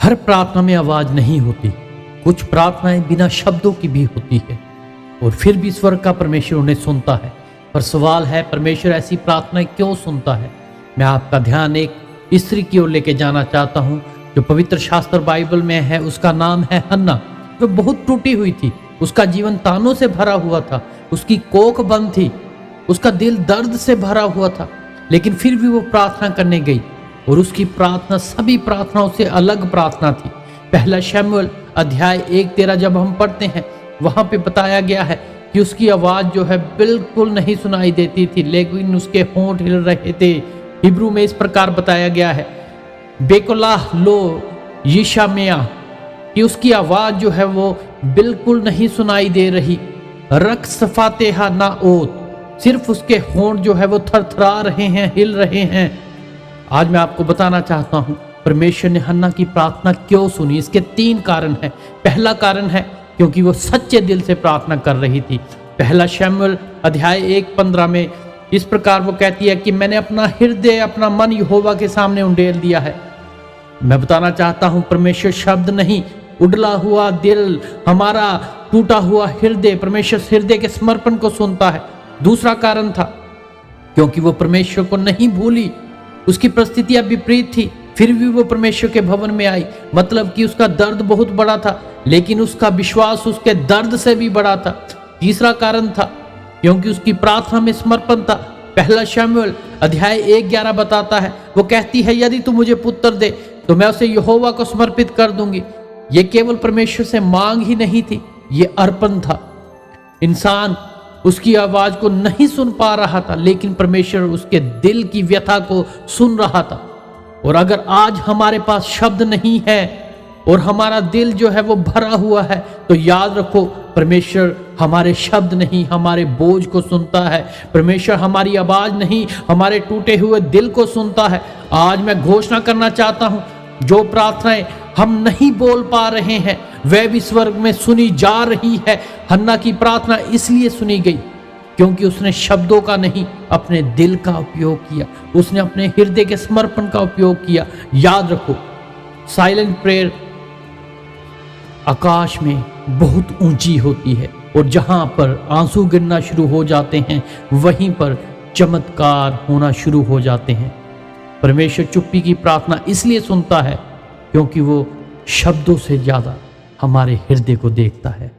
हर प्रार्थना में आवाज नहीं होती, कुछ प्रार्थनाएं बिना शब्दों की भी होती है और फिर भी स्वर्ग का परमेश्वर उन्हें सुनता है। पर सवाल है, परमेश्वर ऐसी प्रार्थनाएं क्यों सुनता है? मैं आपका ध्यान एक स्त्री की ओर लेके जाना चाहता हूँ जो पवित्र शास्त्र बाइबल में है। उसका नाम है हन्ना, जो बहुत टूटी हुई थी। उसका जीवन तानों से भरा हुआ था, उसकी कोख बंद थी, उसका दिल दर्द से भरा हुआ था, लेकिन फिर भी वो प्रार्थना करने गई और उसकी प्रार्थना सभी प्रार्थनाओं से अलग प्रार्थना थी। पहला शमूएल अध्याय 1:13 जब हम पढ़ते हैं, वहां पे बताया गया है कि उसकी आवाज जो है बिल्कुल नहीं सुनाई देती थी, लेकिन उसके होंठ हिल रहे थे। हिब्रू में इस प्रकार बताया गया है, बेकोलाह लो यिशामेया, कि उसकी आवाज जो है वो बिल्कुल नहीं सुनाई दे रही। रक सफातेहा ना ओत, सिर्फ उसके होंठ जो है वो थरथरा रहे हैं, हिल रहे हैं। आज मैं आपको बताना चाहता हूं परमेश्वर ने हन्ना की प्रार्थना क्यों सुनी। इसके 3 कारण हैं। पहला कारण है क्योंकि वो सच्चे दिल से प्रार्थना कर रही थी। पहला शमूएल अध्याय 1:15 में इस प्रकार वो कहती है कि मैंने अपना हृदय, अपना मन यहोवा के सामने उंडेल दिया है। मैं बताना चाहता हूं परमेश्वर शब्द नहीं, उड़ला हुआ दिल, हमारा टूटा हुआ हृदय, परमेश्वर हृदय के समर्पण को सुनता है। दूसरा कारण था क्योंकि वो परमेश्वर को नहीं भूली। उसकी परिस्थितियां विपरीत थी, फिर भी वो परमेश्वर के भवन में आई। मतलब कि उसका दर्द बहुत बड़ा था, लेकिन उसका विश्वास उसके दर्द से भी बड़ा था। तीसरा कारण था क्योंकि उसकी प्रार्थना में समर्पण था। पहला शमूएल अध्याय 1:11 बताता है, वो कहती है, यदि तू मुझे पुत्र दे तो मैं उसे यहोवा को समर्पित कर दूंगी। ये केवल परमेश्वर से मांग ही नहीं थी, ये अर्पण था। इंसान उसकी आवाज को नहीं सुन पा रहा था, लेकिन परमेश्वर उसके दिल की व्यथा को सुन रहा था। और अगर आज हमारे पास शब्द नहीं है और हमारा दिल जो है वो भरा हुआ है, तो याद रखो परमेश्वर हमारे शब्द नहीं, हमारे बोझ को सुनता है। परमेश्वर हमारी आवाज नहीं, हमारे टूटे हुए दिल को सुनता है। आज मैं घोषणा करना चाहता हूं, जो प्रार्थनाएं हम नहीं बोल पा रहे हैं वह भी स्वर्ग में सुनी जा रही है। हन्ना की प्रार्थना इसलिए सुनी गई क्योंकि उसने शब्दों का नहीं, अपने दिल का उपयोग किया। उसने अपने हृदय के समर्पण का उपयोग किया। याद रखो, साइलेंट प्रेयर आकाश में बहुत ऊंची होती है और जहां पर आंसू गिरना शुरू हो जाते हैं, वहीं पर चमत्कार होना शुरू हो जाते हैं। परमेश्वर चुप्पी की प्रार्थना इसलिए सुनता है क्योंकि वो शब्दों से ज्यादा हमारे हृदय को देखता है।